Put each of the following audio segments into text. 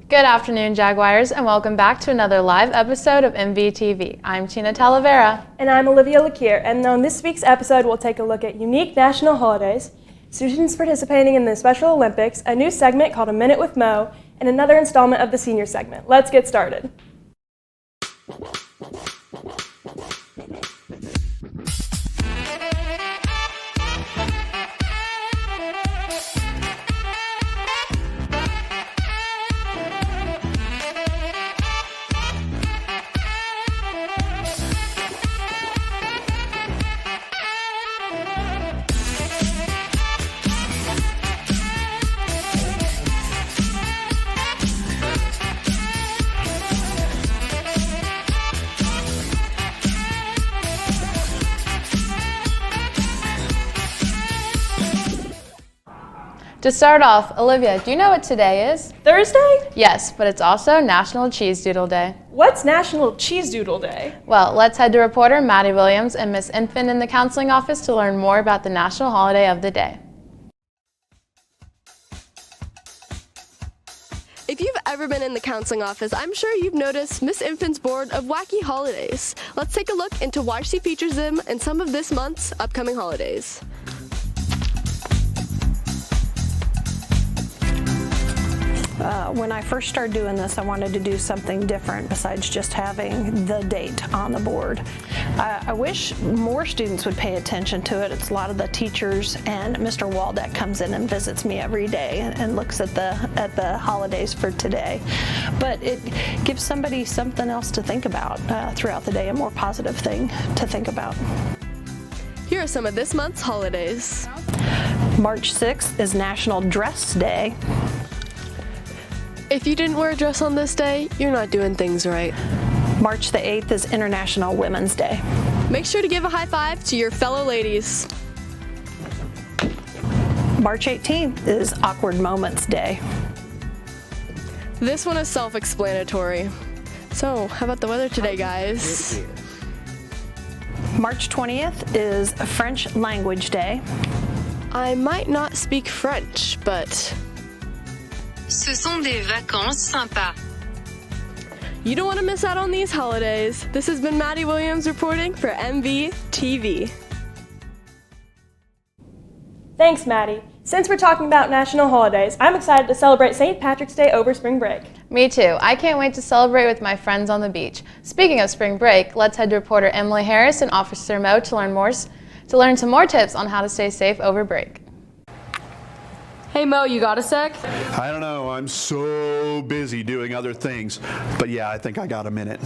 Good afternoon, Jaguars, and welcome back to another live episode of MVTV. I'm Tina Talavera. And I'm Olivia Lakier, and on this week's episode, we'll take a look at unique national holidays, students participating in the Special Olympics, a new segment called A Minute with Mo, and another installment of the senior segment. Let's get started. To start off, Olivia, do you know what today is? Thursday? Yes, but it's also National Cheese Doodle Day. What's National Cheese Doodle Day? Well, let's head to reporter Maddie Williams and Miss Infant in the counseling office to learn more about the national holiday of the day. If you've ever been in the counseling office, I'm sure you've noticed Miss Infant's board of wacky holidays. Let's take a look into why she features them in some of this month's upcoming holidays. When I first started doing this, I wanted to do something different besides just having the date on the board. I wish more students would pay attention to it. It's a lot of the teachers, and Mr. Waldeck comes in and visits me every day and looks at the holidays for today. But it gives somebody something else to think about throughout the day, a more positive thing to think about. Here are some of this month's holidays. March 6th is National Dress Day. If you didn't wear a dress on this day, you're not doing things right. March the 8th is International Women's Day. Make sure to give a high five to your fellow ladies. March 18th is Awkward Moments Day. This one is self-explanatory. So, how about the weather today, guys? March 20th is French Language Day. I might not speak French, but Ce sont des vacances sympas. you don't want to miss out on these holidays. This has been Maddie Williams reporting for MVTV. Thanks, Maddie. Since we're talking about national holidays, I'm excited to celebrate St. Patrick's Day over spring break. Me too. I can't wait to celebrate with my friends on the beach. Speaking of spring break, let's head to reporter Emily Harris and Officer Mo to learn some more tips on how to stay safe over break. Hey Mo, you got a sec? I don't know, I'm so busy doing other things, but yeah, I think I got a minute.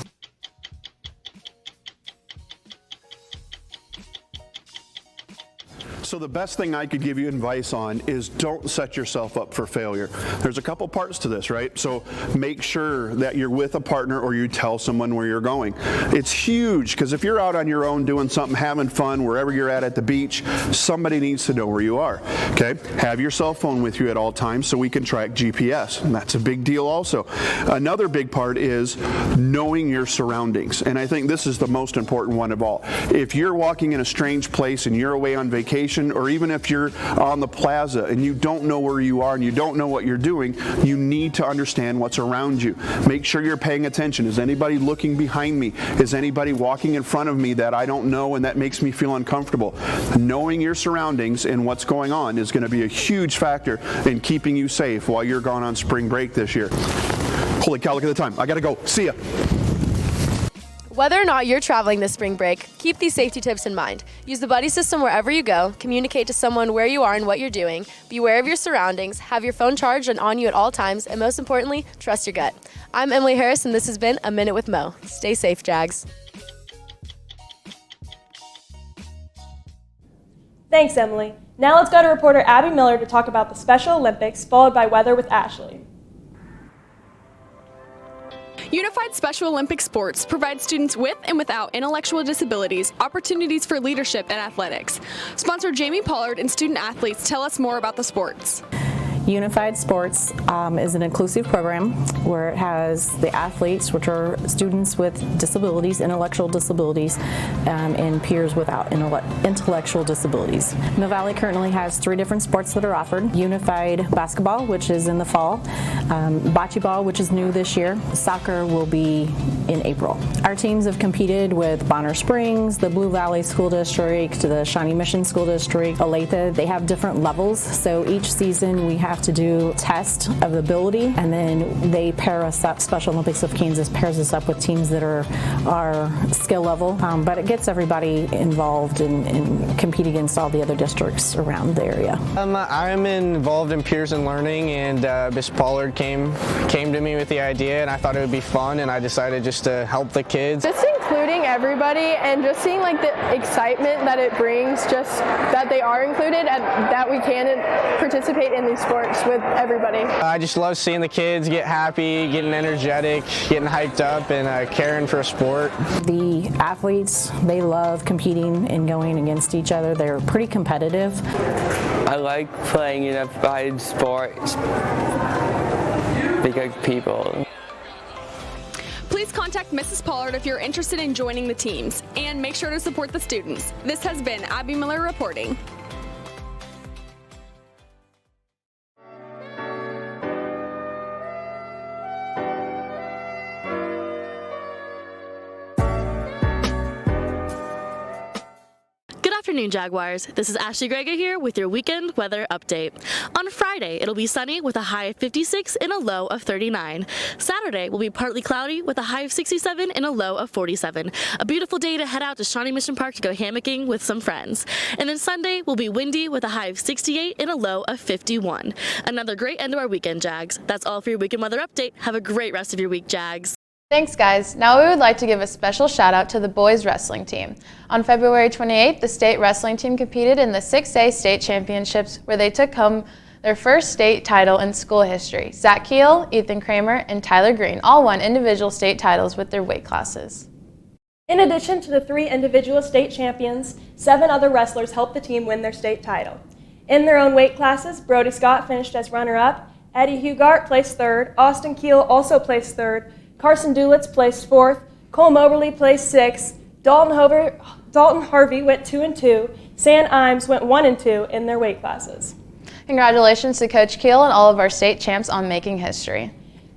So the best thing I could give you advice on is don't set yourself up for failure. There's a couple parts to this, right? So make sure that you're with a partner or you tell someone where you're going. It's huge because if you're out on your own doing something, having fun, wherever you're at the beach, somebody needs to know where you are, okay? Have your cell phone with you at all times so we can track GPS, and that's a big deal also. Another big part is knowing your surroundings, and I think this is the most important one of all. If you're walking in a strange place and you're away on vacation, or even if you're on the plaza and you don't know where you are and you don't know what you're doing, you need to understand what's around you. Make sure you're paying attention. Is anybody looking behind me? Is anybody walking in front of me that I don't know and that makes me feel uncomfortable? Knowing your surroundings and what's going on is going to be a huge factor in keeping you safe while you're gone on spring break this year. Holy cow, look at the time. I gotta go. See ya. Whether or not you're traveling this spring break, keep these safety tips in mind. Use the buddy system wherever you go, communicate to someone where you are and what you're doing, be aware of your surroundings, have your phone charged and on you at all times, and most importantly, trust your gut. I'm Emily Harris, and this has been A Minute with Mo. Stay safe, Jags. Thanks, Emily. Now let's go to reporter Abby Miller to talk about the Special Olympics, followed by weather with Ashley. Unified Special Olympic Sports provides students with and without intellectual disabilities opportunities for leadership and athletics. Sponsor Jamie Pollard and student athletes tell us more about the sports. Unified Sports is an inclusive program where it has the athletes, which are students with disabilities, intellectual disabilities, and peers without intellectual disabilities. Mill Valley currently has 3 different sports that are offered. Unified basketball, which is in the fall, bocce ball, which is new this year. Soccer will be in April. Our teams have competed with Bonner Springs, the Blue Valley School District, the Shawnee Mission School District, Olathe. They have different levels, so each season we have to do test of ability, and then they pair us up. Special Olympics of Kansas pairs us up with teams that are our skill level, but it gets everybody involved and compete against all the other districts around the area. I'm involved in peers and learning, and Miss Pollard came to me with the idea, and I thought it would be fun, and I decided just to help the kids. Just including everybody and just seeing like the excitement that it brings, just that they are included and that we can participate in these sports with everybody. I just love seeing the kids get happy, getting energetic, getting hyped up, and caring for a sport. The athletes, they love competing and going against each other. They're pretty competitive. I like playing unified sports because people. Please contact Mrs. Pollard if you're interested in joining the teams, and make sure to support the students. This has been Abby Miller reporting. Good afternoon, Jaguars. This is Ashley Grega here with your weekend weather update. On Friday, it'll be sunny with a high of 56 and a low of 39. Saturday will be partly cloudy with a high of 67 and a low of 47. A beautiful day to head out to Shawnee Mission Park to go hammocking with some friends. And then Sunday will be windy with a high of 68 and a low of 51. Another great end to our weekend, Jags. That's all for your weekend weather update. Have a great rest of your week, Jags. Thanks, guys. Now we would like to give a special shout out to the boys wrestling team. On February 28th, the state wrestling team competed in the 6A state championships where they took home their first state title in school history. Zach Keel, Ethan Kramer, and Tyler Green all won individual state titles with their weight classes. In addition to the 3 individual state champions, 7 other wrestlers helped the team win their state title. In their own weight classes, Brody Scott finished as runner-up, Eddie Hugart placed 3rd, Austin Keel also placed 3rd, Carson Dulitz placed 4th, Cole Moberly placed 6th, Dalton Harvey went 2 and 2, San Imes went 1 and 2 in their weight classes. Congratulations to Coach Keel and all of our state champs on making history.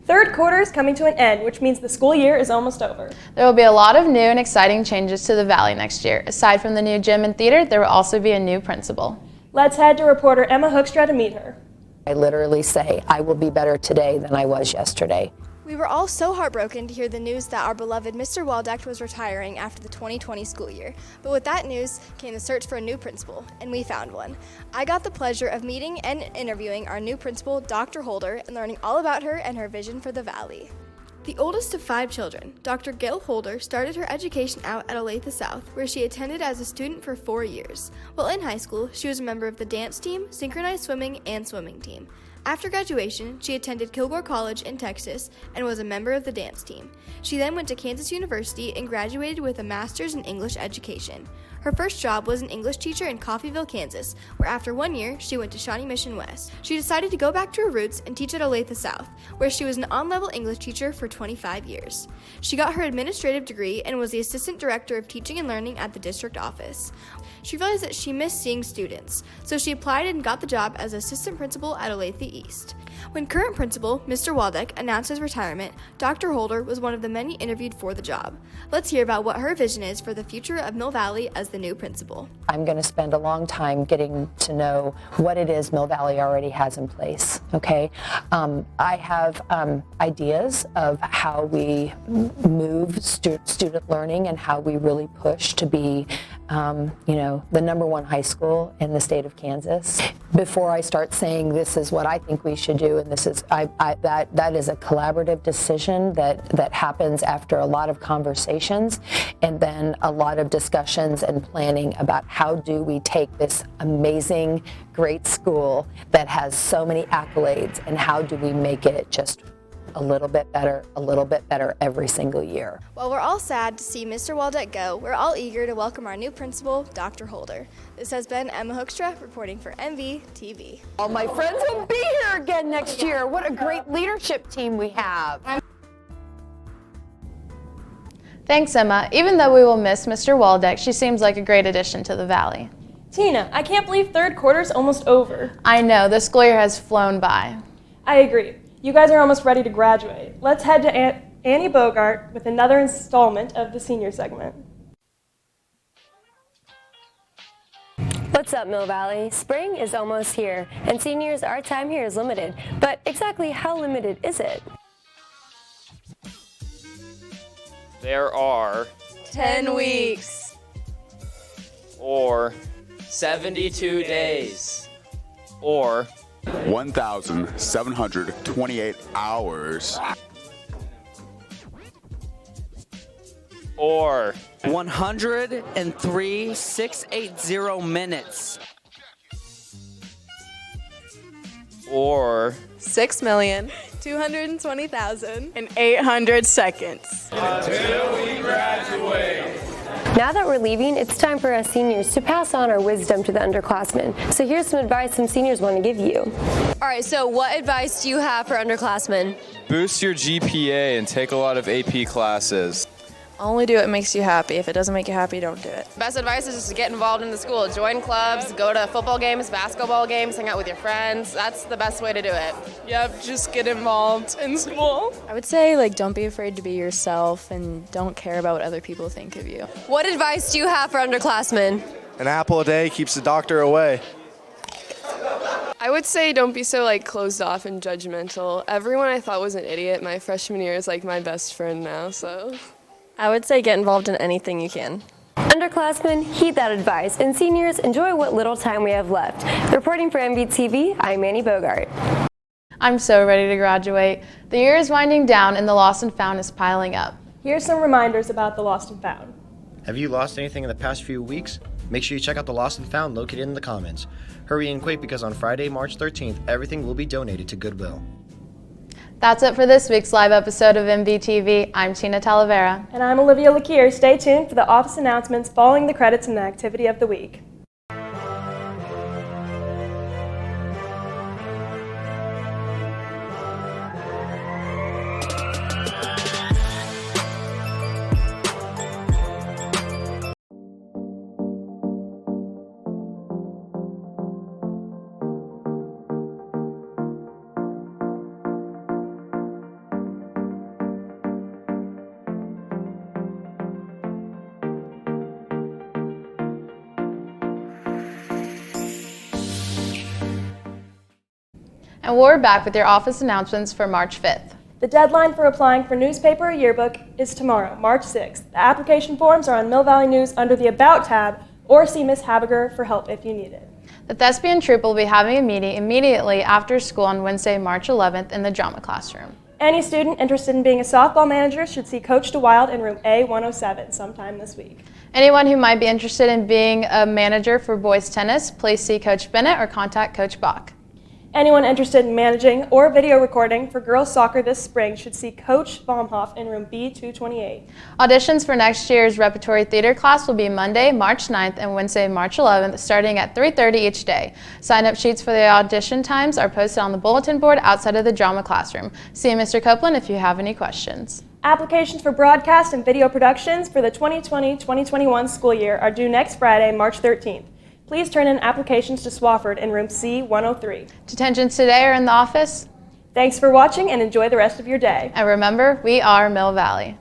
Third quarter is coming to an end, which means the school year is almost over. There will be a lot of new and exciting changes to the Valley next year. Aside from the new gym and theater, there will also be a new principal. Let's head to reporter Emma Hoekstra to meet her. I literally say, I will be better today than I was yesterday. We were all so heartbroken to hear the news that our beloved Mr. Waldeck was retiring after the 2020 school year. But with that news came the search for a new principal, and we found one. I got the pleasure of meeting and interviewing our new principal, Dr. Holder, and learning all about her and her vision for the Valley. The oldest of 5 children, Dr. Gail Holder started her education out at Olathe South, where she attended as a student for 4 years. While in high school, she was a member of the dance team, synchronized swimming, and swimming team. After graduation, she attended Kilgore College in Texas and was a member of the dance team. She then went to Kansas University and graduated with a master's in English education. Her first job was an English teacher in Coffeyville, Kansas, where after 1 year, she went to Shawnee Mission West. She decided to go back to her roots and teach at Olathe South, where she was an on-level English teacher for 25 years. She got her administrative degree and was the assistant director of teaching and learning at the district office. She realized that she missed seeing students, so she applied and got the job as assistant principal at Olathe East. When current principal, Mr. Waldeck, announced his retirement, Dr. Holder was one of the many interviewed for the job. Let's hear about what her vision is for the future of Mill Valley as the new principal. I'm going to spend a long time getting to know what it is Mill Valley already has in place, okay? I have ideas of how we move student learning and how we really push to be the #1 high school in the state of Kansas. Before I start saying this is what I think we should do, and this is that is a collaborative decision that happens after a lot of conversations and then a lot of discussions and planning about how do we take this amazing, great school that has so many accolades and how do we make it just a little bit better every single year. While we're all sad to see Mr. Waldeck go, we're all eager to welcome our new principal, Dr. Holder. This has been Emma Hoekstra reporting for MVTV. All my friends will be here again next year. What a great leadership team we have. Thanks, Emma. Even though we will miss Mr. Waldeck, she seems like a great addition to the Valley. Tina, I can't believe third quarter's almost over. I know, the school year has flown by. I agree. You guys are almost ready to graduate. Let's head to Annie Bogart with another installment of the senior segment. What's up, Mill Valley? Spring is almost here, and seniors, our time here is limited. But exactly how limited is it? There are 10 weeks. Or 72 days. Or 1,728 hours. Or 103,680 minutes. Or 6,220,800 seconds. Until we graduate. Now that we're leaving, it's time for us seniors to pass on our wisdom to the underclassmen. So here's some advice some seniors want to give you. All right, so what advice do you have for underclassmen? Boost your GPA and take a lot of AP classes. Only do what makes you happy. If it doesn't make you happy, don't do it. Best advice is just to get involved in the school. Join clubs, go to football games, basketball games, hang out with your friends. That's the best way to do it. Yep, just get involved in school. I would say, don't be afraid to be yourself and don't care about what other people think of you. What advice do you have for underclassmen? An apple a day keeps the doctor away. I would say don't be so closed off and judgmental. Everyone I thought was an idiot my freshman year is my best friend now, so. I would say get involved in anything you can. Underclassmen, heed that advice, and seniors, enjoy what little time we have left. Reporting for MVTV, I'm Annie Bogart. I'm so ready to graduate. The year is winding down and the lost and found is piling up. Here's some reminders about the lost and found. Have you lost anything in the past few weeks? Make sure you check out the lost and found located in the comments. Hurry and quick because on Friday, March 13th, everything will be donated to Goodwill. That's it for this week's live episode of MVTV. I'm Tina Talavera. And I'm Olivia Lakier. Stay tuned for the office announcements following the credits and the activity of the week. And we're back with your office announcements for March 5th. The deadline for applying for newspaper or yearbook is tomorrow, March 6th. The application forms are on Mill Valley News under the About tab, or see Miss Habiger for help if you need it. The Thespian Troupe will be having a meeting immediately after school on Wednesday, March 11th in the drama classroom. Any student interested in being a softball manager should see Coach DeWild in room A107 sometime this week. Anyone who might be interested in being a manager for boys tennis, please see Coach Bennett or contact Coach Bach. Anyone interested in managing or video recording for girls soccer this spring should see Coach Baumhoff in room B228. Auditions for next year's repertory theater class will be Monday, March 9th and Wednesday, March 11th, starting at 3:30 each day. Sign-up sheets for the audition times are posted on the bulletin board outside of the drama classroom. See Mr. Copeland if you have any questions. Applications for broadcast and video productions for the 2020-2021 school year are due next Friday, March 13th. Please turn in applications to Swafford in room C103. Detentions today are in the office. Thanks for watching and enjoy the rest of your day. And remember, we are Mill Valley.